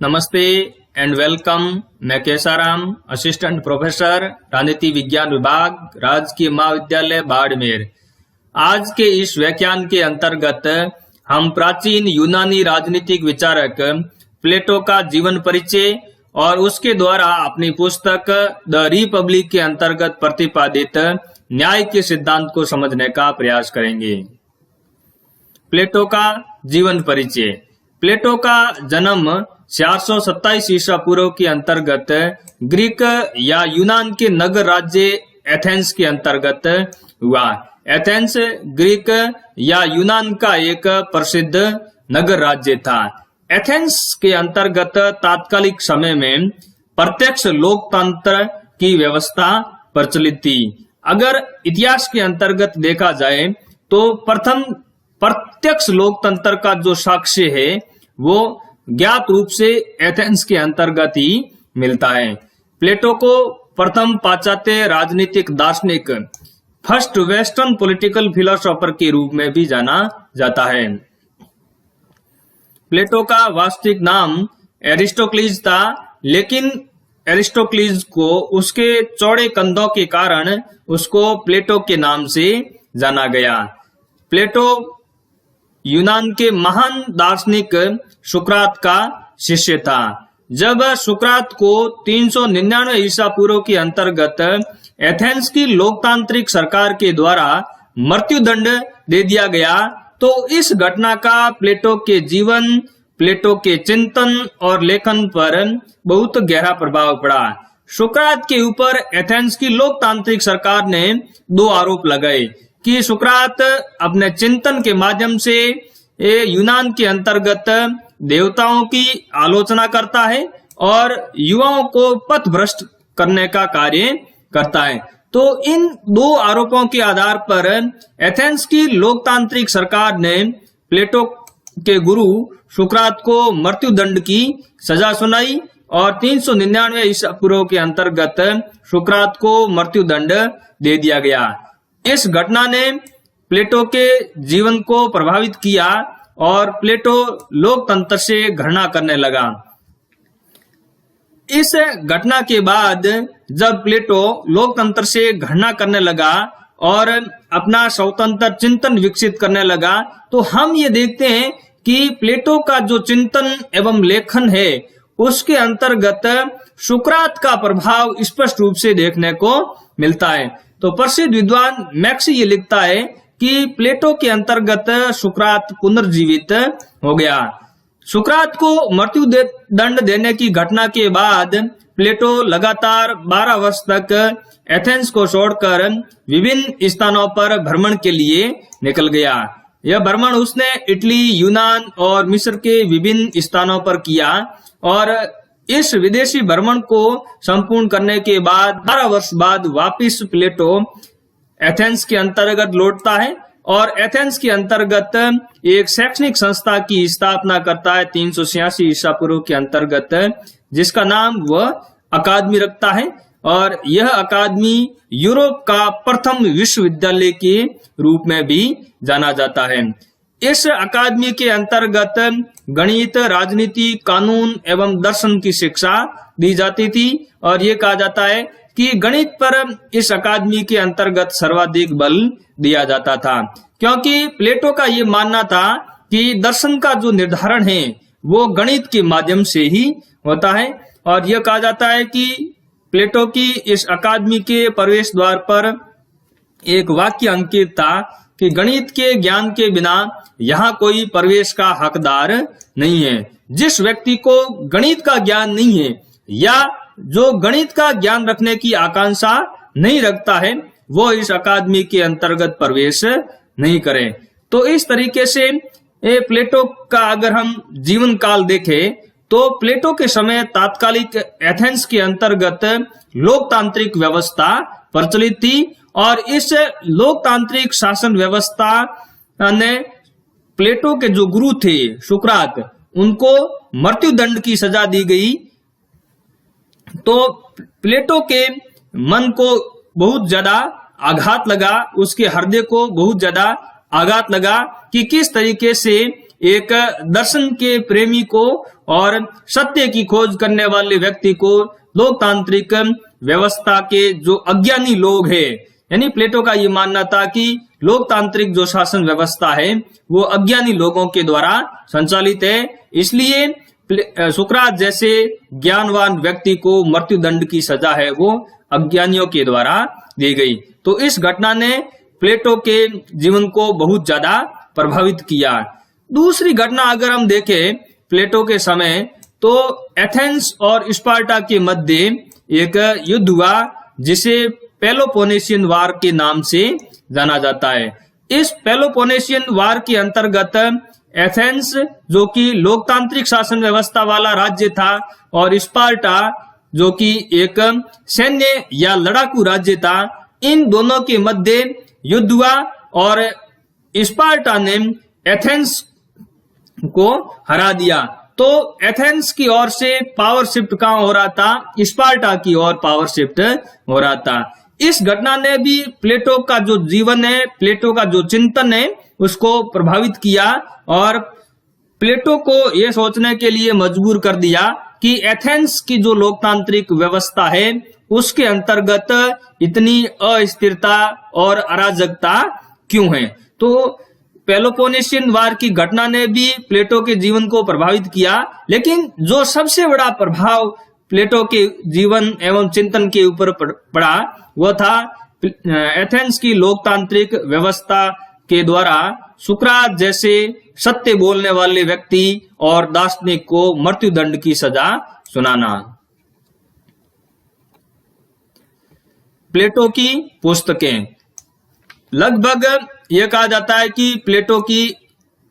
नमस्ते and welcome. मैं Kesaram, assistant professor राजनीति विज्ञान विभाग, राजकीय महाविद्यालय बाड़मेर। आज के इस व्याख्यान के अंतर्गत हम प्राचीन यूनानी राजनीतिक विचारक प्लेटो का जीवन परिचय और उसके द्वारा अपनी पुस्तक द रिपब्लिक के अंतर्गत प्रतिपादित न्याय के सिद्धांत को समझने का प्रयास करेंगे। प्लेटो का जीवन परिचय। प्लेटो का जन्म 427 ईसा पूर्व के अंतर्गत ग्रीक या यूनान के नगर राज्य एथेंस के अंतर्गत हुआ। एथेंस ग्रीक या यूनान का एक प्रसिद्ध नगर राज्य था। एथेंस के अंतर्गत तात्कालिक समय में प्रत्यक्ष लोकतंत्र की व्यवस्था प्रचलित थी। अगर इतिहास के अंतर्गत देखा जाए तो प्रथम प्रत्यक्ष लोकतंत्र का जो साक्ष्य है वो ज्ञात रूप से एथेंस के अंतर्गत ही मिलता है। प्लेटो को प्रथम पाश्चात्य राजनीतिक दार्शनिक, फर्स्ट वेस्टर्न पॉलिटिकल फिलोसोफर के रूप में भी जाना जाता है। प्लेटो का वास्तविक नाम एरिस्टोक्लीज था, लेकिन एरिस्टोक्लीज को उसके चौड़े कंधों के कारण उसको प्लेटो के नाम से जाना गया। प्लेटो यूनान के महान दार्शनिक सुकरात का शिष्य था। जब सुकरात को 399 ईसा पूर्व के अंतर्गत एथेंस की लोकतांत्रिक सरकार के द्वारा मृत्युदंड दे दिया गया तो इस घटना का प्लेटो के जीवन, प्लेटो के चिंतन और लेखन पर बहुत गहरा प्रभाव पड़ा। सुकरात के ऊपर एथेंस की लोकतांत्रिक सरकार ने दो आरोप लगाए कि सुकरात अपने चिंतन के माध्यम से यूनान के अंतर्गत देवताओं की आलोचना करता है और युवाओं को पथभ्रष्ट करने का कार्य करता है। तो इन दो आरोपों के आधार पर एथेंस की लोकतांत्रिक सरकार ने प्लेटो के गुरु सुकरात को मृत्युदंड की सजा सुनाई और 399 ईसा पूर्व के अंतर्गत सुकरात को मृत्युदंड दे दिया गया। इस घटना ने प्लेटो के जीवन को प्रभावित किया और प्लेटो लोकतंत्र से घृणा करने लगा। इस घटना के बाद जब प्लेटो लोकतंत्र से घृणा करने लगा और अपना स्वतंत्र चिंतन विकसित करने लगा तो हम ये देखते हैं कि प्लेटो का जो चिंतन एवं लेखन है उसके अंतर्गत सुकरात का प्रभाव स्पष्ट रूप से देखने को मिलता है। तो प्रसिद्ध विद्वान मैक्सी ये लिखता है कि प्लेटो के अंतर्गत सुकरात पुनर्जीवित हो गया। सुकरात को मृत्यु दंड देने की घटना के बाद प्लेटो लगातार 12 वर्ष तक एथेंस को छोड़कर विभिन्न स्थानों पर भ्रमण के लिए निकल गया। यह भ्रमण उसने इटली, यूनान और मिस्र के विभिन्न स्थानों पर किया और इस विदेशी भ्रमण को संपूर्ण करने के बाद 12 वर्ष बाद वापिस प्लेटो एथेंस के अंतर्गत लौटता है और एथेंस के अंतर्गत एक शैक्षणिक संस्था की स्थापना करता है 386 ईसा पूर्व के अंतर्गत, जिसका नाम वह अकादमी रखता है और यह अकादमी यूरोप का प्रथम विश्वविद्यालय के रूप में भी जाना जाता है। इस अकादमी के अंतर्गत गणित, राजनीति, कानून एवं दर्शन की शिक्षा दी जाती थी और ये कहा जाता है कि गणित पर इस अकादमी के अंतर्गत सर्वाधिक बल दिया जाता था, क्योंकि प्लेटो का ये मानना था कि दर्शन का जो निर्धारण है वो गणित के माध्यम से ही होता है। और यह कहा जाता है कि प्लेटो की इस अकादमी के प्रवेश द्वार पर एक वाक्य अंकित था कि गणित के ज्ञान के बिना यहाँ कोई प्रवेश का हकदार नहीं है। जिस व्यक्ति को गणित का ज्ञान नहीं है या जो गणित का ज्ञान रखने की आकांक्षा नहीं रखता है वो इस अकादमी के अंतर्गत प्रवेश नहीं करे। तो इस तरीके से प्लेटो का अगर हम जीवन काल देखें तो प्लेटो के समय तात्कालिक एथेंस के अंतर्गत लोकतांत्रिक व्यवस्था प्रचलित थी और इस लोकतांत्रिक शासन व्यवस्था ने प्लेटो के जो गुरु थे सुकरात, उनको मृत्युदंड की सजा दी गई। तो प्लेटो के मन को बहुत ज्यादा आघात लगा, उसके हृदय को बहुत ज्यादा आघात लगा कि किस तरीके से एक दर्शन के प्रेमी को और सत्य की खोज करने वाले व्यक्ति को लोकतांत्रिक व्यवस्था के जो अज्ञानी लोग हैं, यानी प्लेटो का ये मानना था कि लोकतांत्रिक जो शासन व्यवस्था है वो अज्ञानी लोगों के द्वारा संचालित है, इसलिए सुकरात जैसे ज्ञानवान व्यक्ति को मृत्युदंड की सजा है वो अज्ञानियों के द्वारा दी गई। तो इस घटना ने प्लेटो के जीवन को बहुत ज्यादा प्रभावित किया। दूसरी घटना अगर हम देखें प्लेटो के समय, तो एथेंस और स्पार्टा के मध्य एक युद्ध हुआ जिसे पेलोपोनेशियन वार के नाम से जाना जाता है। इस पेलोपोनेशियन वार के अंतर्गत एथेंस जो कि लोकतांत्रिक शासन व्यवस्था वाला राज्य था और स्पार्टा जो कि एक सैन्य या लड़ाकू राज्य था, इन दोनों के मध्य युद्ध हुआ और स्पार्टा ने एथेंस को हरा दिया। तो एथेंस की ओर से पावर शिफ्ट कहां हो रहा था? स्पार्टा की ओर पावर शिफ्ट हो रहा था। इस घटना ने भी प्लेटो का जो जीवन है, प्लेटो का जो चिंतन है उसको प्रभावित किया और प्लेटो को यह सोचने के लिए मजबूर कर दिया कि एथेंस की जो लोकतांत्रिक व्यवस्था है उसके अंतर्गत इतनी अस्थिरता और अराजकता क्यों है। तो पेलोपोनेशियन वार की घटना ने भी प्लेटो के जीवन को प्रभावित किया, लेकिन जो सबसे बड़ा प्रभाव प्लेटो के जीवन एवं चिंतन के ऊपर पड़ा वो था एथेंस की लोकतांत्रिक व्यवस्था के द्वारा सुकरात जैसे सत्य बोलने वाले व्यक्ति और दार्शनिक को मृत्युदंड की सजा सुनाना। प्लेटो की पुस्तकें, लगभग यह कहा जाता है कि प्लेटो की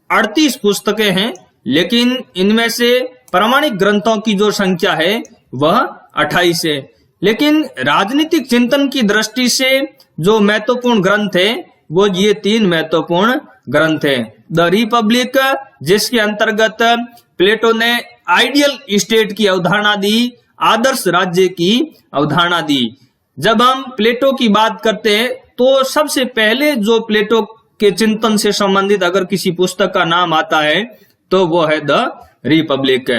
38 पुस्तकें हैं, लेकिन इनमें से प्रामाणिक ग्रंथों की जो संख्या है वह 28 है। लेकिन राजनीतिक चिंतन की दृष्टि से जो महत्वपूर्ण ग्रंथ है वो ये 3 महत्वपूर्ण ग्रंथ है। द रिपब्लिक, जिसके अंतर्गत प्लेटो ने आइडियल स्टेट की अवधारणा दी, आदर्श राज्य की अवधारणा दी। जब हम प्लेटो की बात करते हैं तो सबसे पहले जो प्लेटो के चिंतन से संबंधित अगर किसी पुस्तक का नाम आता है तो वो है द रिपब्लिक।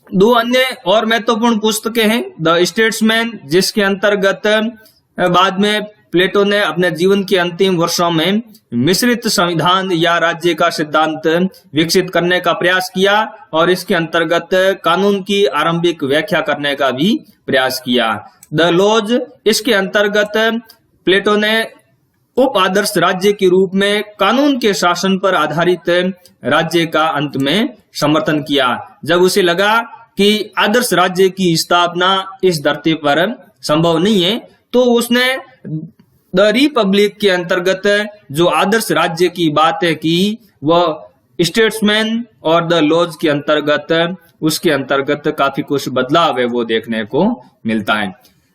2 अन्य और महत्वपूर्ण पुस्तकें हैं, द स्टेट्समैन, जिसके अंतर्गत बाद में प्लेटो ने अपने जीवन के अंतिम वर्षों में मिश्रित संविधान या राज्य का सिद्धांत विकसित करने का प्रयास किया और इसके अंतर्गत कानून की आरंभिक व्याख्या करने का भी प्रयास किया। द लॉज, इसके अंतर्गत प्लेटो ने उप आदर्श राज्य के रूप में कानून के शासन पर आधारित राज्य का अंत में समर्थन किया। जब उसे लगा कि आदर्श राज्य की स्थापना इस धरती पर संभव नहीं है तो उसने द रिपब्लिक के अंतर्गत जो आदर्श राज्य की बातें की वह स्टेट्समैन और द लॉज के अंतर्गत उसके अंतर्गत काफी कुछ बदलाव है वो देखने को मिलता है।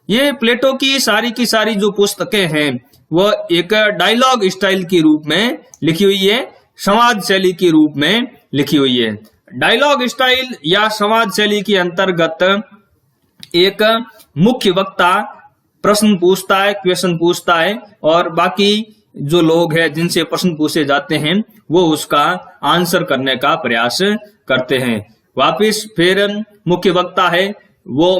ये प्लेटो की सारी जो पुस्तकें हैं वह एक डायलॉग स्टाइल के रूप में लिखी हुई है, संवाद शैली के रूप में लिखी हुई है। डायलॉग स्टाइल या संवाद शैली के अंतर्गत एक मुख्य वक्ता प्रश्न पूछता है, क्वेश्चन पूछता है और बाकी जो लोग हैं जिनसे प्रश्न पूछे जाते हैं वो उसका आंसर करने का प्रयास करते हैं। वापिस फिर मुख्य वक्ता है वो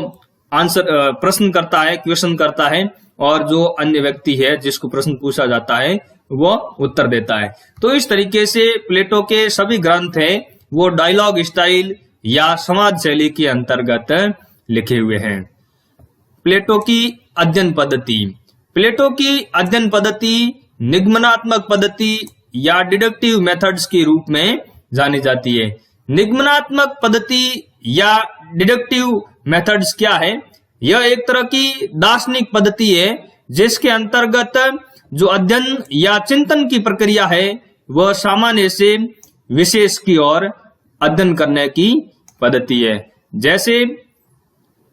आंसर प्रश्न करता है, क्वेश्चन करता है और जो अन्य व्यक्ति है जिसको प्रश्न पूछा जाता है वो उत्तर देता है। तो इस तरीके से प्लेटो के सभी ग्रंथ हैं वो डायलॉग स्टाइल या संवाद शैली के अंतर्गत लिखे हुए हैं। प्लेटो की अध्ययन पद्धति, प्लेटो की अध्ययन पद्धति निगमनात्मक पद्धति या डिडक्टिव मेथड्स के रूप में जानी जाती है। निगमनात्मक पद्धति या डिडक्टिव मेथड्स क्या है? यह एक तरह की दार्शनिक पद्धति है जिसके अंतर्गत जो अध्ययन या चिंतन की प्रक्रिया है वह सामान्य से विशेष की ओर अध्ययन करने की पद्धति है। जैसे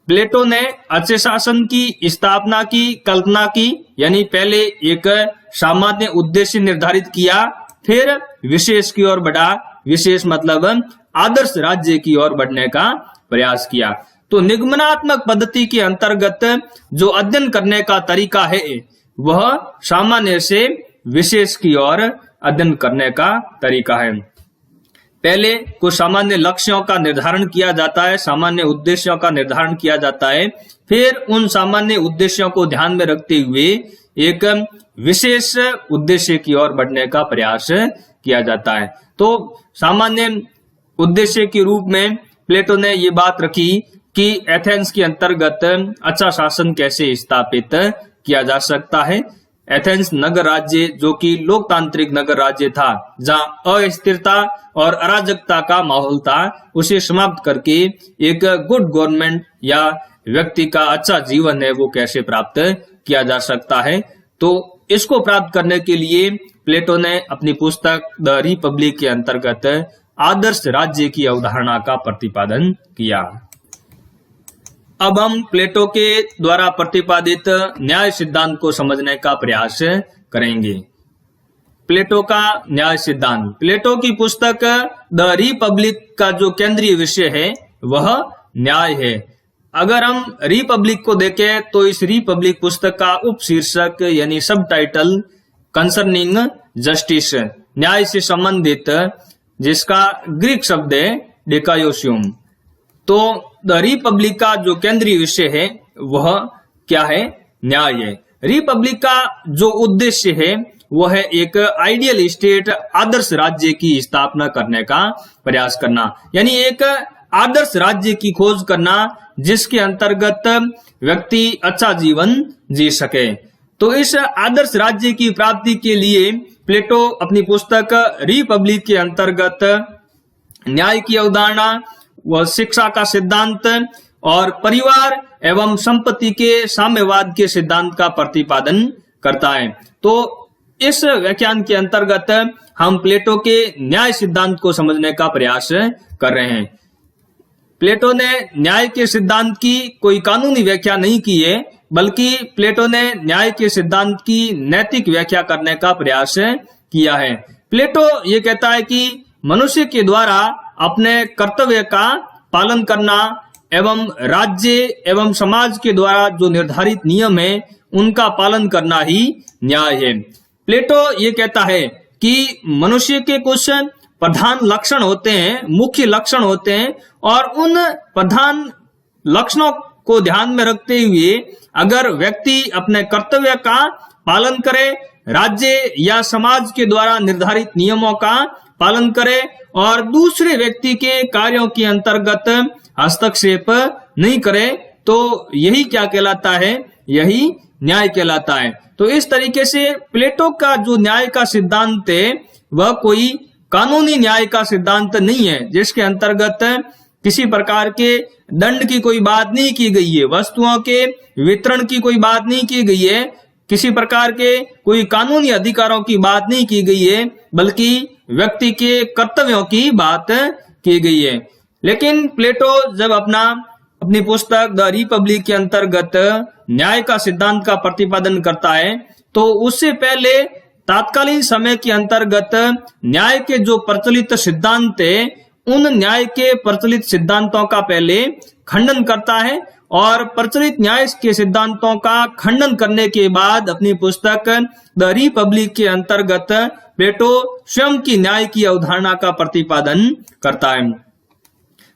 प्लेटो ने अच्छे शासन की स्थापना की कल्पना की, यानी पहले एक सामान्य उद्देश्य निर्धारित किया, फिर विशेष की ओर बढ़ा, विशेष मतलब आदर्श राज्य की ओर बढ़ने का प्रयास किया। तो निगमनात्मक पद्धति के अंतर्गत जो अध्ययन करने का तरीका है वह सामान्य से विशेष की ओर अध्ययन करने का तरीका है। पहले कुछ सामान्य लक्ष्यों का निर्धारण किया जाता है, सामान्य उद्देश्यों का निर्धारण किया जाता है, फिर उन सामान्य उद्देश्यों को ध्यान में रखते हुए एक विशेष उद्देश्य की ओर बढ़ने का प्रयास किया जाता है। तो सामान्य उद्देश्य के रूप में प्लेटो ने ये बात रखी कि एथेंस के अंतर्गत अच्छा शासन कैसे स्थापित किया जा सकता है। एथेंस नगर राज्य, जो कि लोकतांत्रिक नगर राज्य था, जहां अस्थिरता और अराजकता का माहौल था, उसे समाप्त करके एक गुड गवर्नमेंट या व्यक्ति का अच्छा जीवन है वो कैसे प्राप्त किया जा सकता है। तो इसको प्राप्त करने के लिए प्लेटो ने अपनी पुस्तक द रिपब्लिक के अंतर्गत आदर्श राज्य की अवधारणा का प्रतिपादन किया। अब हम प्लेटो के द्वारा प्रतिपादित न्याय सिद्धांत को समझने का प्रयास करेंगे। प्लेटो का न्याय सिद्धांत, प्लेटो की पुस्तक द रिपब्लिक का जो केंद्रीय विषय है वह न्याय है। अगर हम रिपब्लिक को देखें तो इस रिपब्लिक पुस्तक का उपशीर्षक यानी सब टाइटल कंसर्निंग जस्टिस, न्याय से संबंधित, जिसका ग्रीक शब्द है डिकायोसियम। तो द रिपब्लिक का जो केंद्रीय विषय है वह क्या है? न्याय है। रिपब्लिक का जो उद्देश्य है वह है एक आइडियल स्टेट, आदर्श राज्य की स्थापना करने का प्रयास करना, यानी एक आदर्श राज्य की खोज करना जिसके अंतर्गत व्यक्ति अच्छा जीवन जी सके। तो इस आदर्श राज्य की प्राप्ति के लिए प्लेटो अपनी पुस्तक रिपब्लिक के अंतर्गत न्याय की अवधारणा व शिक्षा का सिद्धांत और परिवार एवं संपत्ति के साम्यवाद के सिद्धांत का प्रतिपादन करता है। तो इस व्याख्यान के अंतर्गत हम प्लेटो के न्याय सिद्धांत को समझने का प्रयास कर रहे हैं। प्लेटो ने न्याय के सिद्धांत की कोई कानूनी व्याख्या नहीं की है, बल्कि प्लेटो ने न्याय के सिद्धांत की नैतिक व्याख्या करने का प्रयास किया है। प्लेटो ये कहता है कि मनुष्य के द्वारा अपने कर्तव्य का पालन करना एवं राज्य एवं समाज के द्वारा जो निर्धारित नियम है उनका पालन करना ही न्याय है। प्लेटो ये कहता है कि मनुष्य के कुछ प्रधान लक्षण होते हैं, मुख्य लक्षण होते हैं, और उन प्रधान लक्षणों को ध्यान में रखते हुए अगर व्यक्ति अपने कर्तव्य का पालन करे, राज्य या समाज के द्वारा निर्धारित नियमों का पालन करे और दूसरे व्यक्ति के कार्यों के अंतर्गत हस्तक्षेप नहीं करे, तो यही क्या कहलाता है? यही न्याय कहलाता है। तो इस तरीके से प्लेटो का जो न्याय का सिद्धांत है वह कोई कानूनी न्याय का सिद्धांत नहीं है, जिसके अंतर्गत किसी प्रकार के दंड की कोई बात नहीं की गई है, वस्तुओं के वितरण की कोई बात नहीं की गई है, किसी प्रकार के कोई कानूनी अधिकारों की बात नहीं की गई है, बल्कि व्यक्ति के कर्तव्यों की बात की गई है। लेकिन प्लेटो जब अपनी पुस्तक द रिपब्लिक के अंतर्गत न्याय का सिद्धांत का प्रतिपादन करता है तो उससे पहले तात्कालीन समय के अंतर्गत न्याय के जो प्रचलित सिद्धांत है उन न्याय के प्रचलित सिद्धांतों का पहले खंडन करता है और प्रचलित न्याय के सिद्धांतों का खंडन करने के बाद अपनी पुस्तक द रिपब्लिक के अंतर्गत प्लेटो स्वयं की न्याय की अवधारणा का प्रतिपादन करता है।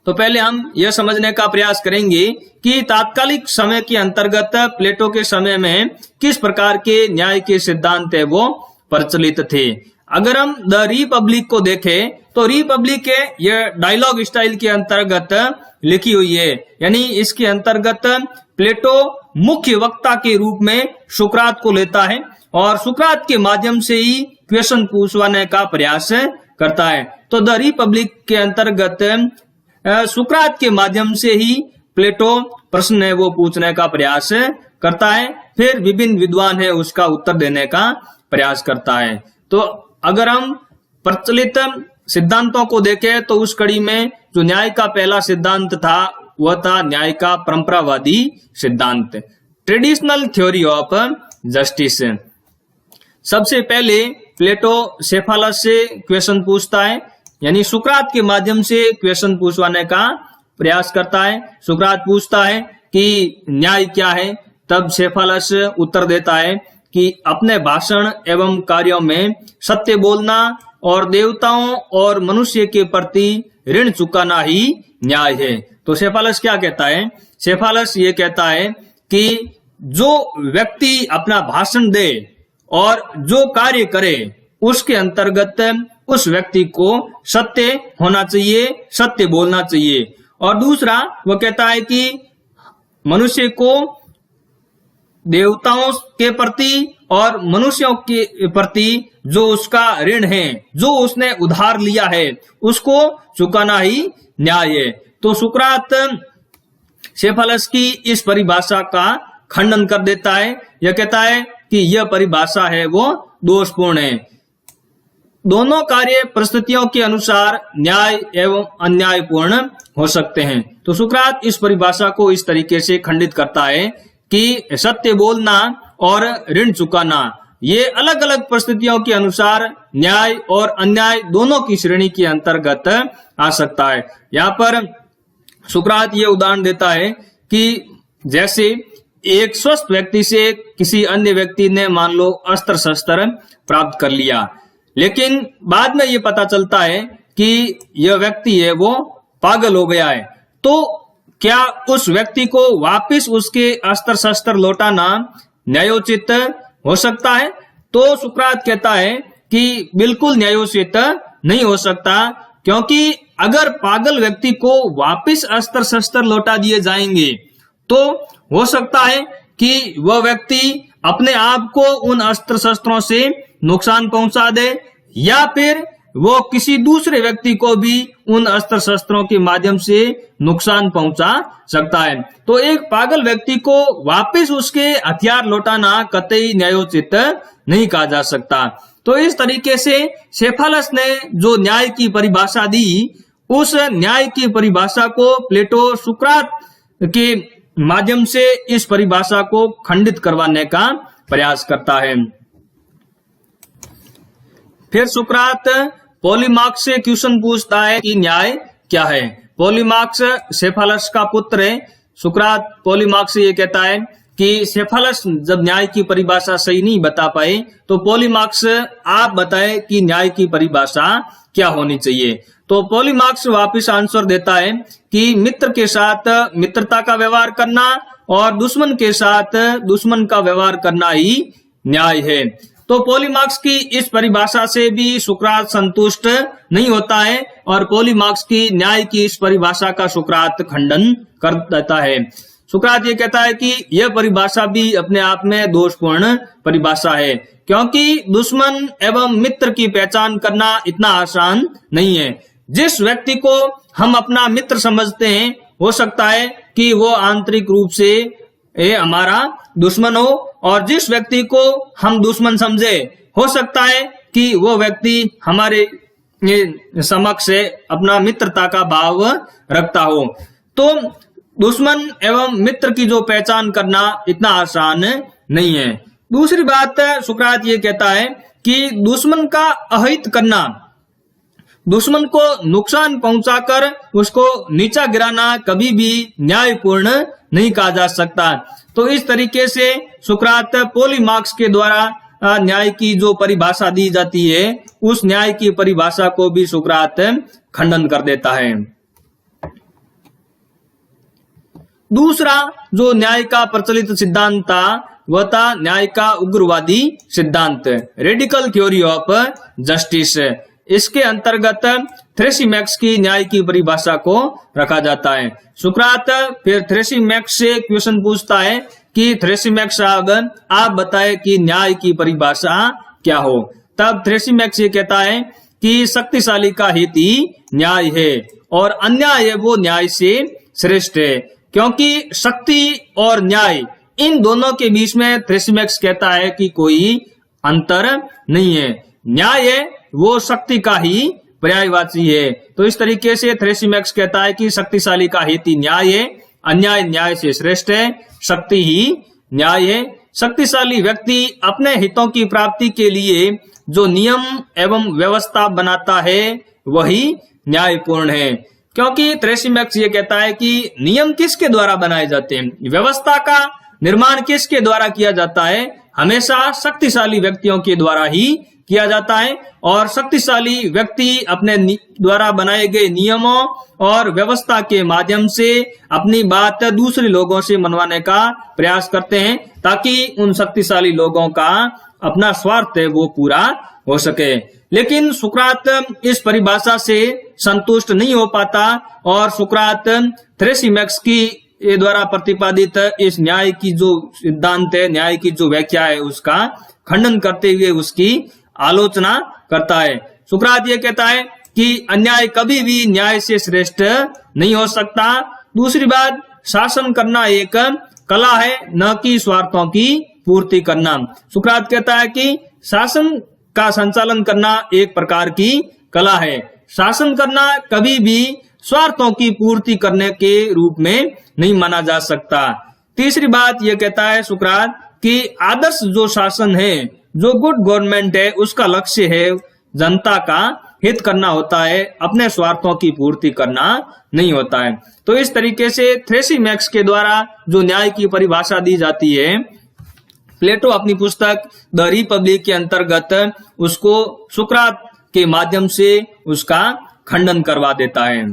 तो पहले हम यह समझने का प्रयास करेंगे कि तात्कालिक समय के अंतर्गत प्लेटो के समय में किस प्रकार के न्याय के सिद्धांत है वो प्रचलित थे। अगर हम द रिपब्लिक को देखें तो रिपब्लिक है यह डायलॉग स्टाइल के अंतर्गत लिखी हुई है, यानी इसके अंतर्गत प्लेटो मुख्य वक्ता के रूप में सुकरात को लेता है और सुकरात के माध्यम से ही क्वेश्चन पूछवाने का प्रयास करता है। तो द रिपब्लिक के अंतर्गत सुकरात के माध्यम से ही प्लेटो प्रश्न है वो पूछने का प्रयास करता है, फिर विभिन्न विद्वान है उसका उत्तर देने का प्रयास करता है। तो अगर हम प्रचलित सिद्धांतों को देखें तो उस कड़ी में जो न्याय का पहला सिद्धांत था वह था न्याय का परंपरावादी सिद्धांत, ट्रेडिशनल थ्योरी ऑफ जस्टिस। सबसे पहले प्लेटो सेफालस से क्वेश्चन पूछता है, यानी सुकरात के माध्यम से क्वेश्चन पूछवाने का प्रयास करता है। सुकरात पूछता है कि न्याय क्या है, तब सेफालस उत्तर देता है कि अपने भाषण एवं कार्यों में सत्य बोलना और देवताओं और मनुष्य के प्रति ऋण चुकाना ही न्याय है। तो सेफालस क्या कहता है? सेफालस ये कहता है कि जो व्यक्ति अपना भाषण दे और जो कार्य करे उसके अंतर्गत उस व्यक्ति को सत्य होना चाहिए, सत्य बोलना चाहिए। और दूसरा वो कहता है कि मनुष्य को देवताओं के प्रति और मनुष्यों के प्रति जो उसका ऋण है, जो उसने उधार लिया है, उसको चुकाना ही न्याय है। तो सुकरात सेफालस की इस परिभाषा का खंडन कर देता है। यह कहता है कि यह परिभाषा है वो दोषपूर्ण है। दोनों कार्य परिस्थितियों के अनुसार न्याय एवं अन्यायपूर्ण हो सकते हैं। तो सुकरात इस परिभाषा को इस तरीके से खंडित करता है कि सत्य बोलना और ऋण चुकाना ये अलग अलग परिस्थितियों के अनुसार न्याय और अन्याय दोनों की श्रेणी के अंतर्गत आ सकता है। यहाँ पर सुकरात ये उदाहरण देता है कि जैसे एक स्वस्थ व्यक्ति से किसी अन्य व्यक्ति ने मान लो अस्त्र शस्त्र प्राप्त कर लिया, लेकिन बाद में ये पता चलता है कि यह व्यक्ति है वो पागल हो गया है, तो क्या उस व्यक्ति को वापस उसके अस्त्र शस्त्र लौटाना न्यायोचित हो सकता है? तो सुकरात कहता है कि बिल्कुल न्यायोचित नहीं हो सकता, क्योंकि अगर पागल व्यक्ति को वापस अस्त्र शस्त्र लौटा दिए जाएंगे तो हो सकता है कि वह व्यक्ति अपने आप को उन अस्त्र शस्त्रों से नुकसान पहुंचा दे, या फिर वो किसी दूसरे व्यक्ति को भी उन अस्त्र शस्त्रों के माध्यम से नुकसान पहुंचा सकता है। तो एक पागल व्यक्ति को वापस उसके हथियार लौटाना कतई न्यायोचित नहीं कहा जा सकता। तो इस तरीके से सेफालस ने जो न्याय की परिभाषा दी, उस न्याय की परिभाषा को प्लेटो सुकरात के माध्यम से इस परिभाषा को खंडित करवाने का प्रयास करता है। फिर सुकरात पॉलीमार्क्स से क्वेश्चन पूछता है कि न्याय क्या है। पॉलीमार्क्स सेफालस का पुत्र है। सुकरात पॉलीमार्क्स से ये कहता है कि सेफालस जब न्याय की परिभाषा सही नहीं बता पाए तो पॉलीमार्क्स आप बताएं कि न्याय की परिभाषा क्या होनी चाहिए। तो पॉलीमार्क्स वापस आंसर देता है कि मित्र के साथ मित्रता का व्यवहार करना और दुश्मन के साथ दुश्मन का व्यवहार करना ही न्याय है। तो पॉलीमार्क्स की इस परिभाषा से भी सुकरात संतुष्ट नहीं होता है और पॉलीमार्क्स की न्याय की इस परिभाषा का सुकरात खंडन कर देता है। सुकरात ये कहता है कि यह परिभाषा भी अपने आप में दोषपूर्ण परिभाषा है, क्योंकि दुश्मन एवं मित्र की पहचान करना इतना आसान नहीं है। जिस व्यक्ति को हम अपना मित्र समझते हैं, हो सकता है कि वो आंतरिक रूप से हमारा दुश्मन हो, और जिस व्यक्ति को हम दुश्मन समझे, हो सकता है कि वो व्यक्ति हमारे समक्ष अपना मित्रता का भाव रखता हो। तो दुश्मन एवं मित्र की जो पहचान करना इतना आसान नहीं है। दूसरी बात सुकरात ये कहता है कि दुश्मन का अहित करना, दुश्मन को नुकसान पहुंचाकर उसको नीचा गिराना कभी भी न्यायपूर्ण नहीं कहा जा सकता। तो इस तरीके से सुकरात पॉलीमार्क्स के द्वारा न्याय की जो परिभाषा दी जाती है, उस न्याय की परिभाषा को भी सुकरात खंडन कर देता है। दूसरा जो न्याय का प्रचलित सिद्धांत था वह था न्याय का उग्रवादी सिद्धांत, रेडिकल थ्योरी ऑफ जस्टिस। इसके अंतर्गत थ्रेसिमैक्स की न्याय की परिभाषा को रखा जाता है। सुकरात फिर थ्रेसिमैक्स से क्वेश्चन पूछता है कि थ्रेसिमैक्स साहब आप बताएं कि न्याय की परिभाषा क्या हो। तब थ्रेसिमैक्स ये कहता है कि शक्तिशाली का हित ही न्याय है और अन्याय वो न्याय से श्रेष्ठ है, क्योंकि शक्ति और न्याय इन दोनों के बीच में थ्रेसिमैक्स कहता है कि कोई अंतर नहीं है। न्याय है वो शक्ति का ही पर्यायवाची है। तो इस तरीके से थ्रेसिमैक्स कहता है कि शक्तिशाली का हित ही न्याय है, अन्याय न्याय से श्रेष्ठ है, शक्ति ही न्याय है। शक्तिशाली व्यक्ति अपने हितों की प्राप्ति के लिए जो नियम एवं व्यवस्था बनाता है वही न्यायपूर्ण है, क्योंकि थ्रेसिमैक्स ये कहता है कि नियम किसके द्वारा बनाए जाते हैं, व्यवस्था का निर्माण किसके द्वारा किया जाता है, हमेशा शक्तिशाली व्यक्तियों के द्वारा ही किया जाता है और शक्तिशाली व्यक्ति अपने द्वारा बनाए गए नियमों और व्यवस्था के माध्यम से अपनी बात दूसरे लोगों से मनवाने का प्रयास करते हैं ताकि उन शक्तिशाली लोगों का अपना स्वार्थ है वो पूरा हो सके। लेकिन सुकरात इस परिभाषा से संतुष्ट नहीं हो पाता और सुकरात थ्रेसिमैक्स की द्वारा प्रतिपादित इस न्याय की जो सिद्धांत है, न्याय की जो व्याख्या है, उसका खंडन करते हुए उसकी आलोचना करता है। सुकरात ये कहता है कि अन्याय कभी भी न्याय से श्रेष्ठ नहीं हो सकता। दूसरी बात, शासन करना एक कला है, न कि स्वार्थों की पूर्ति करना। सुकरात कहता है कि शासन का संचालन करना एक प्रकार की कला है, शासन करना कभी भी स्वार्थों की पूर्ति करने के रूप में नहीं माना जा सकता। तीसरी बात यह कहता है सुकरात कि आदर्श जो शासन है, जो गुड गवर्नमेंट है, उसका लक्ष्य है जनता का हित करना होता है, अपने स्वार्थों की पूर्ति करना नहीं होता है। तो इस तरीके से थ्रेसिमैक्स के द्वारा जो न्याय की परिभाषा दी जाती है, प्लेटो अपनी पुस्तक द रिपब्लिक के अंतर्गत उसको सुकरात के माध्यम से उसका खंडन करवा देता है।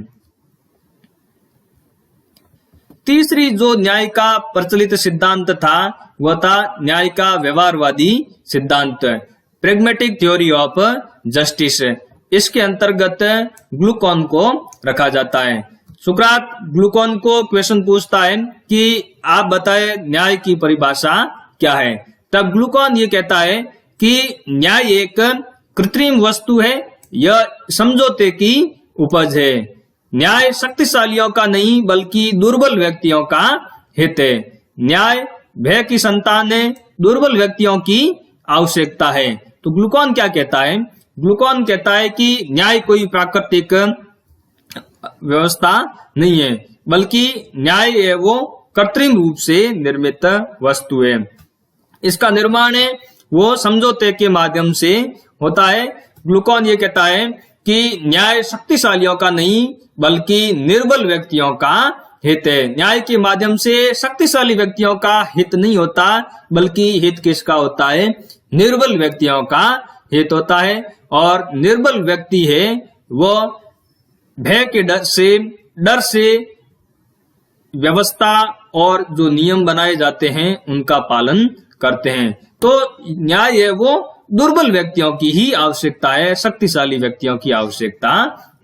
तीसरी जो न्याय का प्रचलित सिद्धांत था वह था न्याय का व्यवहारवादी सिद्धांत, प्रेग्मेटिक थ्योरी ऑफ जस्टिस। इसके अंतर्गत ग्लूकोन को रखा जाता है। सुकरात ग्लूकोन को क्वेश्चन पूछता है कि आप बताएं न्याय की परिभाषा क्या है। तब ग्लूकोन ये कहता है कि न्याय एक कृत्रिम वस्तु है, यह समझौते की उपज है। न्याय शक्तिशालियों का नहीं बल्कि दुर्बल व्यक्तियों का हित है। न्याय भय की संतान है, दुर्बल व्यक्तियों की आवश्यकता है। तो ग्लूकोन क्या कहता है? ग्लूकोन कहता है कि न्याय कोई प्राकृतिक व्यवस्था नहीं है, बल्कि न्याय है वो कृत्रिम रूप से निर्मित वस्तु है। इसका निर्माण है वो समझौते के माध्यम से होता है। ग्लूकोन ये कहता है कि न्याय शक्तिशालियों का नहीं बल्कि निर्बल व्यक्तियों का हित है। न्याय के माध्यम से शक्तिशाली व्यक्तियों का हित नहीं होता बल्कि हित किसका होता है? निर्बल व्यक्तियों का हित होता है। और निर्बल व्यक्ति है वो भय के डर से व्यवस्था और जो नियम बनाए जाते हैं उनका पालन करते हैं। तो न्याय है वो दुर्बल व्यक्तियों की ही आवश्यकता है, शक्तिशाली व्यक्तियों की आवश्यकता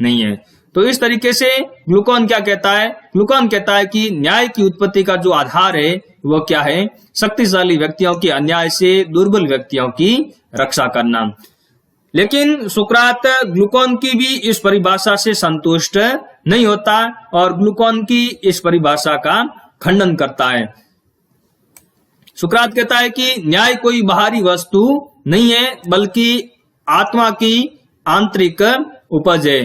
नहीं है। तो इस तरीके से ग्लूकोन क्या कहता है? ग्लूकोन कहता है कि न्याय की उत्पत्ति का जो आधार है वो क्या है? शक्तिशाली व्यक्तियों के अन्याय से दुर्बल व्यक्तियों की रक्षा करना। लेकिन सुकरात ग्लूकोन की भी इस परिभाषा से संतुष्ट नहीं होता और ग्लूकोन की इस परिभाषा का खंडन करता है। सुकरात कहता है कि न्याय कोई बाहरी वस्तु नहीं है बल्कि आत्मा की आंतरिक उपज है।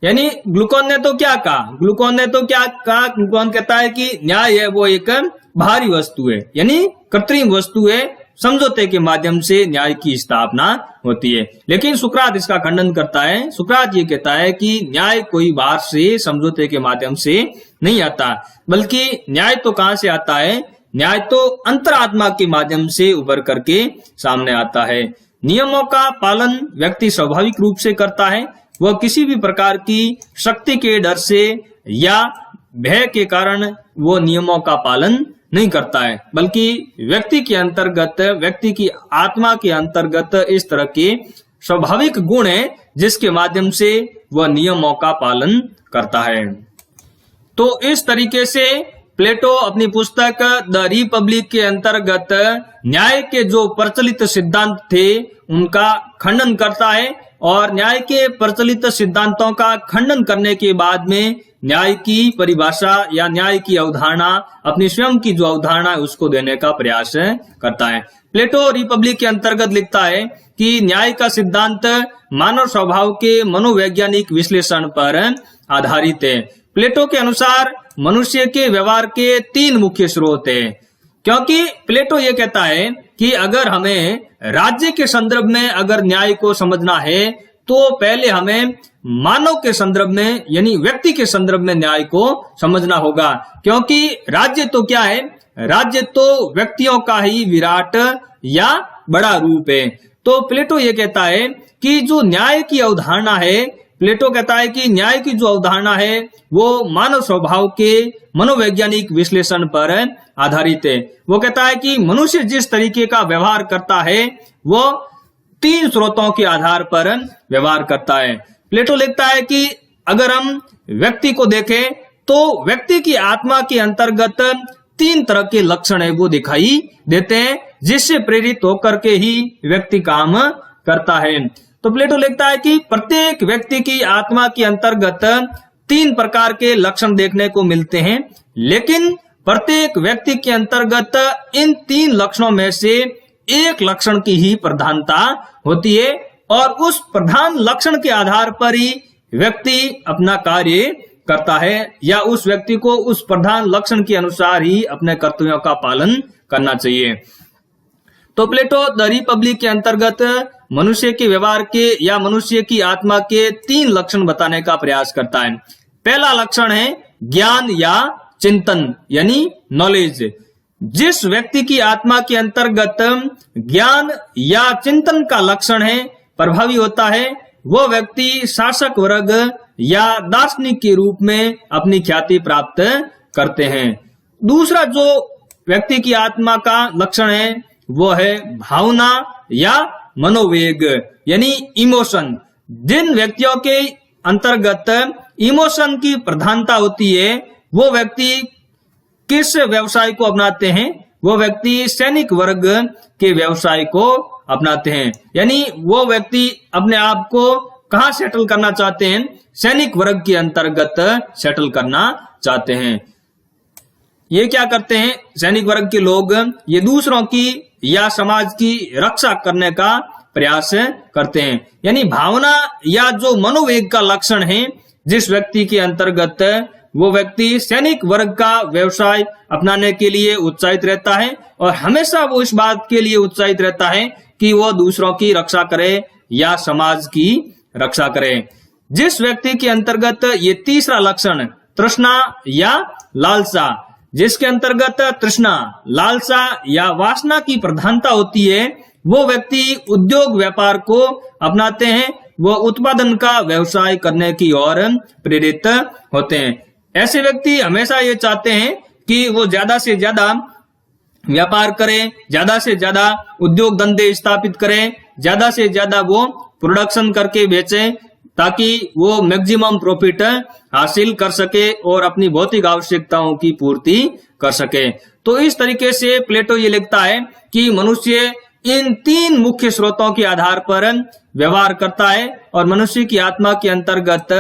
यानी ग्लूकोन ने तो क्या कहा? ग्लूकोन कहता है कि न्याय है वो एक बाहरी वस्तु है, यानी कृत्रिम वस्तु है, समझौते के माध्यम से न्याय की स्थापना होती है। लेकिन सुकरात इसका खंडन करता है। सुकरात ये कहता है कि न्याय कोई बाहर से समझौते के माध्यम से नहीं आता, बल्कि न्याय तो कहां से आता है? न्याय तो अंतरात्मा के माध्यम से उभर करके सामने आता है। नियमों का पालन व्यक्ति स्वाभाविक रूप से करता है, वह किसी भी प्रकार की शक्ति के डर से या भय के कारण वो नियमों का पालन नहीं करता है, बल्कि व्यक्ति के अंतर्गत, व्यक्ति की आत्मा के अंतर्गत इस तरह के स्वाभाविक गुण है जिसके माध्यम से वह नियमों का पालन करता है। तो इस तरीके से प्लेटो अपनी पुस्तक द रिपब्लिक के अंतर्गत न्याय के जो प्रचलित सिद्धांत थे उनका खंडन करता है और न्याय के प्रचलित सिद्धांतों का खंडन करने के बाद में न्याय की परिभाषा या न्याय की अवधारणा, अपनी स्वयं की जो अवधारणा है उसको देने का प्रयास करता है। प्लेटो रिपब्लिक के अंतर्गत लिखता है कि न्याय का सिद्धांत मानव स्वभाव के मनोवैज्ञानिक विश्लेषण पर आधारित है। प्लेटो के अनुसार मनुष्य के व्यवहार के 3 मुख्य स्रोत हैं, क्योंकि प्लेटो ये कहता है कि अगर हमें राज्य के संदर्भ में अगर न्याय को समझना है तो पहले हमें मानव के संदर्भ में यानी व्यक्ति के संदर्भ में न्याय को समझना होगा, क्योंकि राज्य तो क्या है? राज्य तो व्यक्तियों का ही विराट या बड़ा रूप है। तो प्लेटो ये कहता है कि जो न्याय की अवधारणा है, प्लेटो कहता है कि न्याय की जो अवधारणा है वो मानव स्वभाव के मनोवैज्ञानिक विश्लेषण पर आधारित है। वो कहता है कि मनुष्य जिस तरीके का व्यवहार करता है वो 3 स्रोतों के आधार पर व्यवहार करता है। प्लेटो लिखता है कि अगर हम व्यक्ति को देखें तो व्यक्ति की आत्मा के अंतर्गत 3 तरह के लक्षण है वो दिखाई देते हैं, जिससे प्रेरित होकर के ही व्यक्ति काम करता है। तो प्लेटो लिखता है कि प्रत्येक व्यक्ति की आत्मा के अंतर्गत 3 प्रकार के लक्षण देखने को मिलते हैं, लेकिन प्रत्येक व्यक्ति के अंतर्गत इन 3 लक्षणों में से एक लक्षण की ही प्रधानता होती है और उस प्रधान लक्षण के आधार पर ही व्यक्ति अपना कार्य करता है या उस व्यक्ति को उस प्रधान लक्षण के अनुसार ही अपने कर्तव्यों का पालन करना चाहिए। तो प्लेटो द रिपब्लिक के अंतर्गत मनुष्य के व्यवहार के या मनुष्य की आत्मा के 3 लक्षण बताने का प्रयास करता है। पहला लक्षण है ज्ञान या चिंतन यानी नॉलेज। जिस व्यक्ति की आत्मा के अंतर्गत ज्ञान या चिंतन का लक्षण है प्रभावी होता है, वो व्यक्ति शासक वर्ग या दार्शनिक के रूप में अपनी ख्याति प्राप्त करते हैं। दूसरा जो व्यक्ति की आत्मा का लक्षण है वो है भावना या मनोवेग यानी इमोशन। जिन व्यक्तियों के अंतर्गत इमोशन की प्रधानता होती है वो व्यक्ति किस व्यवसाय को अपनाते हैं, वो व्यक्ति सैनिक वर्ग के व्यवसाय को अपनाते हैं। यानी वो व्यक्ति अपने आप को कहाँ सेटल करना चाहते हैं, सैनिक वर्ग के अंतर्गत सेटल करना चाहते हैं। ये क्या करते हैं सैनिक वर्ग के लोग, ये दूसरों की या समाज की रक्षा करने का प्रयास करते हैं। यानी भावना या जो मनोवेग का लक्षण है जिस व्यक्ति के अंतर्गत वो व्यक्ति सैनिक वर्ग का व्यवसाय अपनाने के लिए उत्साहित रहता है और हमेशा वो इस बात के लिए उत्साहित रहता है कि वो दूसरों की रक्षा करे या समाज की रक्षा करे। जिस व्यक्ति के अंतर्गत ये तीसरा लक्षण तृष्णा या लालसा, जिसके अंतर्गत तृष्णा, लालसा या वासना की प्रधानता होती है, वो व्यक्ति उद्योग व्यापार को अपनाते हैं, वो उत्पादन का व्यवसाय करने की ओर प्रेरित होते हैं। ऐसे व्यक्ति हमेशा ये चाहते हैं कि वो ज्यादा से ज्यादा व्यापार करें, ज्यादा से ज्यादा उद्योग धंधे स्थापित करें, ज्यादा से ज्यादा वो प्रोडक्शन करके बेचें ताकि वो मैक्सिमम प्रॉफिट हासिल कर सके और अपनी भौतिक आवश्यकताओं की पूर्ति कर सके। तो इस तरीके से प्लेटो ये लिखता है कि मनुष्य इन 3 मुख्य स्रोतों के आधार पर व्यवहार करता है और मनुष्य की आत्मा के अंतर्गत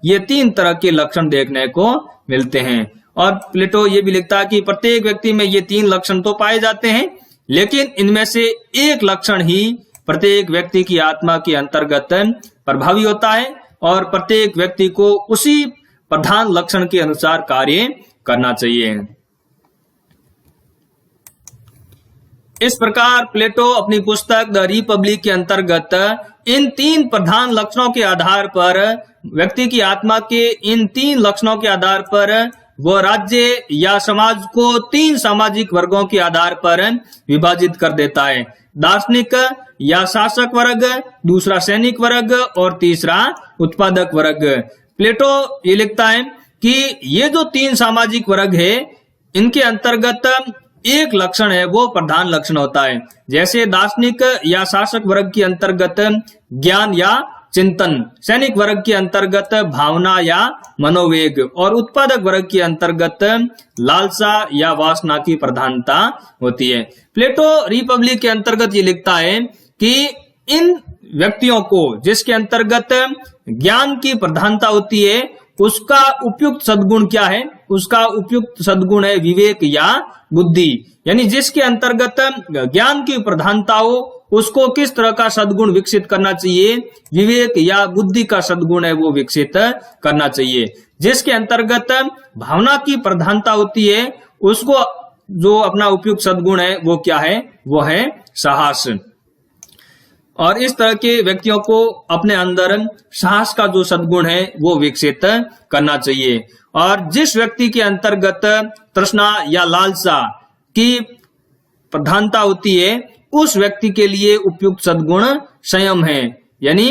ये 3 तरह के लक्षण देखने को मिलते हैं। और प्लेटो ये भी लिखता है कि प्रत्येक व्यक्ति में ये 3 लक्षण तो पाए जाते हैं, लेकिन इनमें से एक लक्षण ही प्रत्येक व्यक्ति की आत्मा के अंतर्गत प्रभावी होता है और प्रत्येक व्यक्ति को उसी प्रधान लक्षण के अनुसार कार्य करना चाहिए। इस प्रकार प्लेटो अपनी पुस्तक द रिपब्लिक के अंतर्गत इन 3 प्रधान लक्षणों के आधार पर, व्यक्ति की आत्मा के इन 3 लक्षणों के आधार पर वो राज्य या समाज को 3 सामाजिक वर्गों के आधार पर विभाजित कर देता है। दार्शनिक या शासक वर्ग, दूसरा सैनिक वर्ग और तीसरा उत्पादक वर्ग। प्लेटो ये लिखता है कि ये जो 3 सामाजिक वर्ग है इनके अंतर्गत एक लक्षण है वो प्रधान लक्षण होता है। जैसे दार्शनिक या शासक वर्ग के अंतर्गत ज्ञान या चिंतन, सैनिक वर्ग के अंतर्गत भावना या मनोवेग और उत्पादक वर्ग के अंतर्गत लालसा या वासना की प्रधानता होती है। प्लेटो रिपब्लिक के अंतर्गत ये लिखता है कि इन व्यक्तियों को जिसके अंतर्गत ज्ञान की प्रधानता होती है उसका उपयुक्त सद्गुण क्या है, उसका उपयुक्त सद्गुण है विवेक या बुद्धि। यानी जिसके अंतर्गत ज्ञान की प्रधानता हो उसको किस तरह का सद्गुण विकसित करना चाहिए, विवेक या बुद्धि का सद्गुण है वो विकसित करना चाहिए। जिसके अंतर्गत भावना की प्रधानता होती है उसको जो अपना उपयुक्त सद्गुण है वो क्या है, वो है साहस। और इस तरह के व्यक्तियों को अपने अंदर साहस का जो सद्गुण है वो विकसित करना चाहिए। और जिस व्यक्ति के अंतर्गत तृष्णा या लालसा की प्रधानता होती है उस व्यक्ति के लिए उपयुक्त सद्गुण संयम है, यानी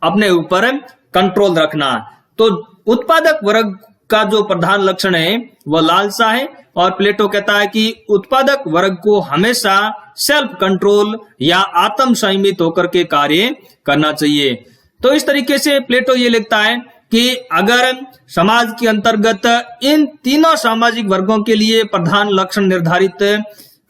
अपने ऊपर कंट्रोल रखना। तो उत्पादक वर्ग का जो प्रधान लक्षण है वह लालसा है, और प्लेटो कहता है कि उत्पादक वर्ग को हमेशा सेल्फ कंट्रोल या आत्म संयमित होकर के कार्य करना चाहिए। तो इस तरीके से प्लेटो ये लिखता है कि अगर समाज के अंतर्गत इन तीनों सामाजिक वर्गों के लिए प्रधान लक्षण निर्धारित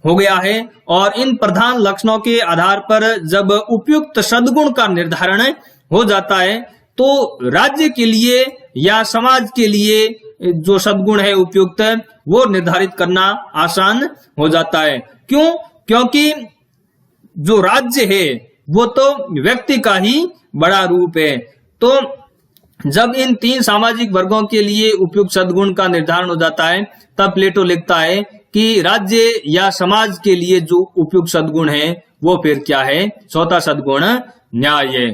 हो गया है, और इन प्रधान लक्षणों के आधार पर जब उपयुक्त सद्गुण का निर्धारण हो जाता है, तो राज्य के लिए या समाज के लिए जो सद्गुण है उपयुक्त, वो निर्धारित करना आसान हो जाता है। क्यों? क्योंकि जो राज्य है वो तो व्यक्ति का ही बड़ा रूप है। तो जब इन तीन सामाजिक वर्गों के लिए उपयुक्त सद्गुण का निर्धारण हो जाता है, तब प्लेटो लिखता है कि राज्य या समाज के लिए जो उपयुक्त सद्गुण है वो फिर क्या है? चौथा सद्गुण न्याय है।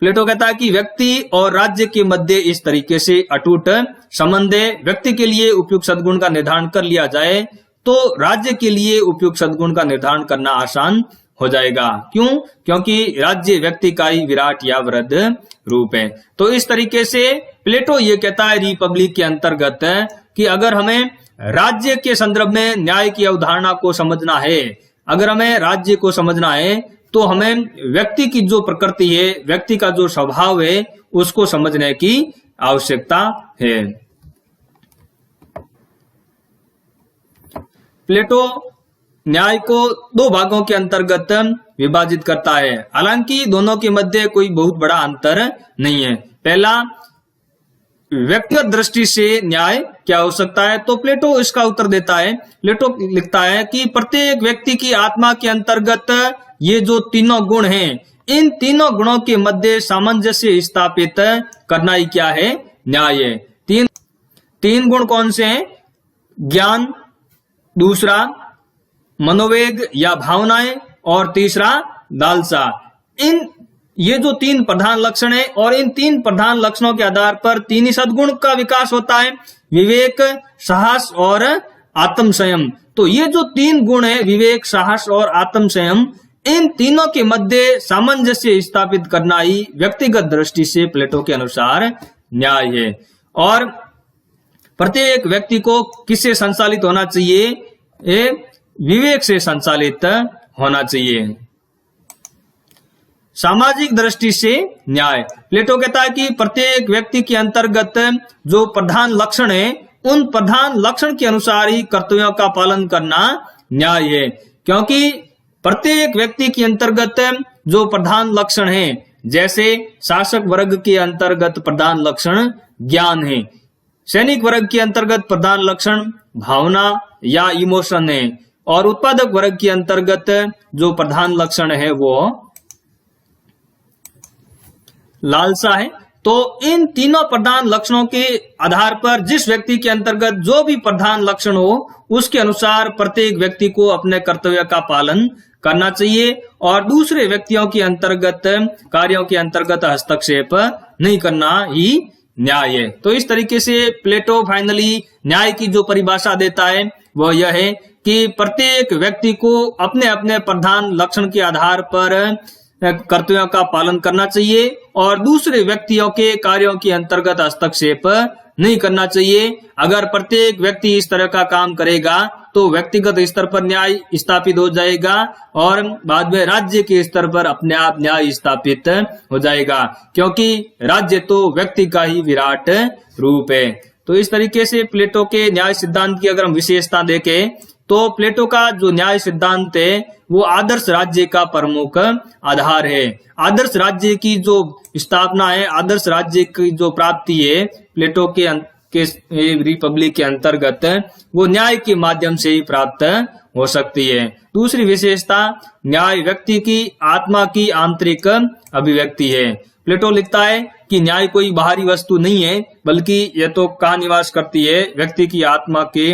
प्लेटो कहता है कि व्यक्ति और राज्य के मध्य इस तरीके से अटूट संबंध है। व्यक्ति के लिए उपयुक्त सद्गुण का निर्धारण कर लिया जाए तो राज्य के लिए उपयुक्त सद्गुण का निर्धारण करना आसान हो जाएगा। क्यों? क्योंकि राज्य व्यक्ति का ही विराट या वृहद रूप है। तो इस तरीके से प्लेटो ये कहता है रिपब्लिक के अंतर्गत कि अगर हमें राज्य के संदर्भ में न्याय की अवधारणा को समझना है, अगर हमें राज्य को समझना है, तो हमें व्यक्ति की जो प्रकृति है, व्यक्ति का जो स्वभाव है, उसको समझने की आवश्यकता है। प्लेटो न्याय को दो भागों के अंतर्गत विभाजित करता है, हालांकि दोनों के मध्य कोई बहुत बड़ा अंतर नहीं है। पहला, व्यक्तिगत दृष्टि से न्याय क्या हो सकता है, तो प्लेटो इसका उत्तर देता है। प्लेटो लिखता है कि प्रत्येक व्यक्ति की आत्मा के अंतर्गत ये जो तीनों गुण हैं, इन तीनों गुणों के मध्य सामंजस्य स्थापित करना ही क्या है? न्याय है। तीन गुण कौन से हैं? ज्ञान, दूसरा मनोवेग या भावनाएं, और तीसरा लालसा। ये जो तीन प्रधान लक्षण है, और इन तीन प्रधान लक्षणों के आधार पर तीन ही सद्गुण का विकास होता है, विवेक, साहस और आत्म संयम। तो ये जो तीन गुण है, विवेक, साहस और आत्म संयम, इन तीनों के मध्य सामंजस्य स्थापित करना ही व्यक्तिगत दृष्टि से प्लेटो के अनुसार न्याय है। और प्रत्येक व्यक्ति को किससे संचालित होना चाहिए? विवेक से संचालित होना चाहिए। सामाजिक दृष्टि से न्याय, प्लेटो कहता है कि प्रत्येक व्यक्ति के अंतर्गत जो प्रधान लक्षण है, उन प्रधान लक्षण के अनुसार ही कर्तव्यों का पालन करना न्याय है। क्योंकि प्रत्येक व्यक्ति के अंतर्गत जो प्रधान लक्षण है, जैसे शासक वर्ग के अंतर्गत प्रधान लक्षण ज्ञान है, सैनिक वर्ग के अंतर्गत प्रधान लक्षण भावना या इमोशन है, और उत्पादक वर्ग के अंतर्गत जो प्रधान लक्षण है वो लालसा है। तो इन तीनों प्रधान लक्षणों के आधार पर जिस व्यक्ति के अंतर्गत जो भी प्रधान लक्षण हो, उसके अनुसार प्रत्येक व्यक्ति को अपने कर्तव्य का पालन करना चाहिए, और दूसरे व्यक्तियों के अंतर्गत कार्यों के अंतर्गत हस्तक्षेप नहीं करना ही न्याय है। तो इस तरीके से प्लेटो फाइनली न्याय की जो परिभाषा देता है वह यह है कि प्रत्येक व्यक्ति को अपने अपने प्रधान लक्षण के आधार पर कर्तव्यों का पालन करना चाहिए, और दूसरे व्यक्तियों के कार्यों के अंतर्गत हस्तक्षेप नहीं करना चाहिए। अगर प्रत्येक व्यक्ति इस तरह का काम करेगा तो व्यक्तिगत स्तर पर न्याय स्थापित हो जाएगा, और बाद में राज्य के स्तर पर अपने आप न्याय स्थापित हो जाएगा, क्योंकि राज्य तो व्यक्ति का ही विराट रूप है। तो इस तरीके से प्लेटो के न्याय सिद्धांत की अगर हम विशेषता देखें, तो प्लेटो का जो न्याय सिद्धांत है वो आदर्श राज्य का प्रमुख आधार है। आदर्श राज्य की जो स्थापना है, आदर्श राज्य की जो प्राप्ति है प्लेटो के रिपब्लिक के अंतर्गत, वो न्याय के माध्यम से ही प्राप्त हो सकती है। दूसरी विशेषता, न्याय व्यक्ति की आत्मा की आंतरिक अभिव्यक्ति है। प्लेटो लिखता है कि न्याय कोई बाहरी वस्तु नहीं है, बल्कि यह तो कहाँ निवास करती है? व्यक्ति की आत्मा के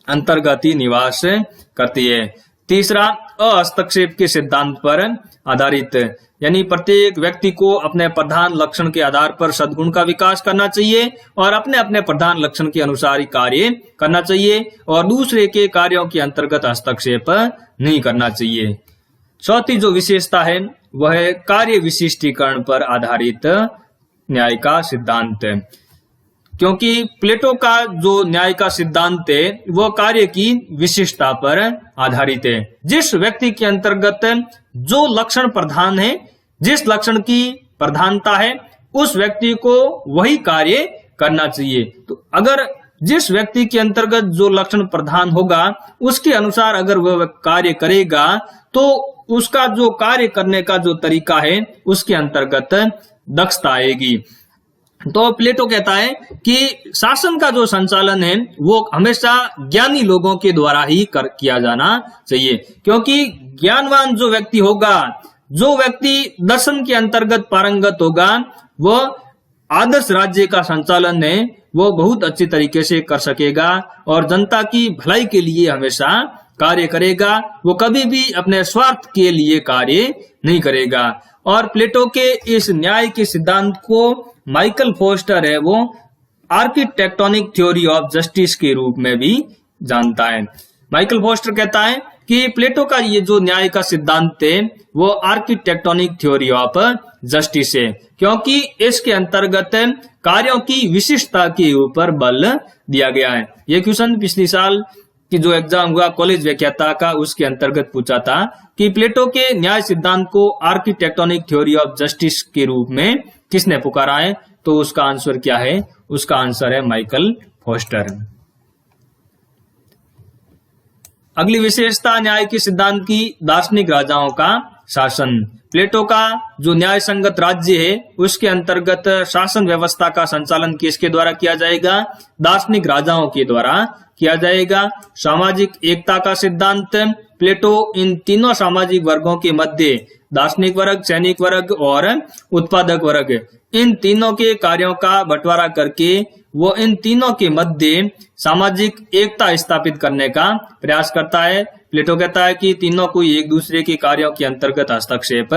अंतर्गत ही निवास करती है। तीसरा, अहस्तक्षेप के सिद्धांत पर आधारित। यानी प्रत्येक व्यक्ति को अपने प्रधान लक्षण के आधार पर सद्गुण का विकास करना चाहिए और अपने अपने प्रधान लक्षण के अनुसार ही कार्य करना चाहिए और दूसरे के कार्यों के अंतर्गत हस्तक्षेप नहीं करना चाहिए। चौथी जो विशेषता है वह है कार्य विशिष्टीकरण पर आधारित न्याय का सिद्धांत। क्योंकि प्लेटो का जो न्याय का सिद्धांत है वो कार्य की विशिष्टता पर आधारित है। जिस व्यक्ति के अंतर्गत जो लक्षण प्रधान है, जिस लक्षण की प्रधानता है, उस व्यक्ति को वही कार्य करना चाहिए। तो अगर जिस व्यक्ति के अंतर्गत जो लक्षण प्रधान होगा उसके अनुसार अगर वह कार्य करेगा तो उसका जो कार्य करने का जो तरीका है उसके अंतर्गत दक्षता आएगी। तो प्लेटो कहता है कि शासन का जो संचालन है वो हमेशा ज्ञानी लोगों के द्वारा ही किया जाना चाहिए, क्योंकि ज्ञानवान जो व्यक्ति होगा, जो व्यक्ति दर्शन के अंतर्गत पारंगत होगा, वो आदर्श राज्य का संचालन है वो बहुत अच्छी तरीके से कर सकेगा और जनता की भलाई के लिए हमेशा कार्य करेगा। वो कभी भी अपने स्वार्थ के लिए कार्य नहीं करेगा। और प्लेटो के इस न्याय के सिद्धांत को माइकल फोस्टर है वो आर्किटेक्टोनिक थ्योरी ऑफ जस्टिस के रूप में भी जानता है। माइकल फोस्टर कहता है कि प्लेटो का ये जो न्याय का सिद्धांत है वो आर्किटेक्टोनिक थ्योरी ऑफ जस्टिस है, क्योंकि इसके अंतर्गत कार्यों की विशिष्टता के ऊपर बल दिया गया है। ये क्वेश्चन पिछले साल की जो एग्जाम हुआ कॉलेज व्याख्याता का उसके अंतर्गत पूछा था कि प्लेटो के न्याय सिद्धांत को आर्किटेक्टोनिक थ्योरी ऑफ जस्टिस के रूप में किसने पुकारा है, तो उसका आंसर क्या है? उसका आंसर है माइकल फोस्टर। अगली विशेषता न्याय के सिद्धांत की दार्शनिक राजाओं का शासन। प्लेटो का जो न्याय संगत राज्य है उसके अंतर्गत शासन व्यवस्था का संचालन किसके द्वारा किया जाएगा? दार्शनिक राजाओं के द्वारा किया जाएगा। सामाजिक एकता का सिद्धांत प्लेटो इन तीनों सामाजिक वर्गों के मध्य दार्शनिक वर्ग, सैनिक वर्ग और उत्पादक वर्ग, इन तीनों के कार्यों का बंटवारा करके वो इन तीनों के मध्य सामाजिक एकता स्थापित करने का प्रयास करता है। प्लेटो कहता है कि तीनों को एक दूसरे के कार्यों के अंतर्गत हस्तक्षेप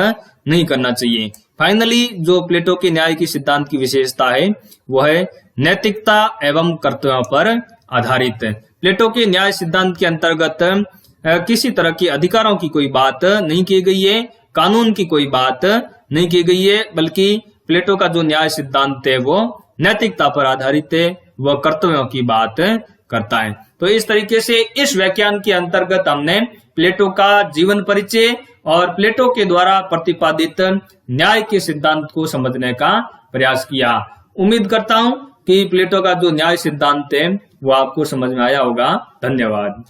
नहीं करना चाहिए। फाइनली जो प्लेटो के न्याय की सिद्धांत की विशेषता है वो है नैतिकता एवं कर्तव्यों पर आधारित। प्लेटो के न्याय सिद्धांत के अंतर्गत किसी तरह के अधिकारों की कोई बात नहीं की गई है, कानून की कोई बात नहीं की गई है, बल्कि प्लेटो का जो न्याय सिद्धांत है वो नैतिकता पर आधारित है, वह कर्तव्यों की बात करता है। तो इस तरीके से इस व्याख्यान के अंतर्गत हमने प्लेटो का जीवन परिचय और प्लेटो के द्वारा प्रतिपादित न्याय के सिद्धांत को समझने का प्रयास किया। उम्मीद करता हूं कि प्लेटो का जो न्याय सिद्धांत है वो आपको समझ में आया होगा। धन्यवाद।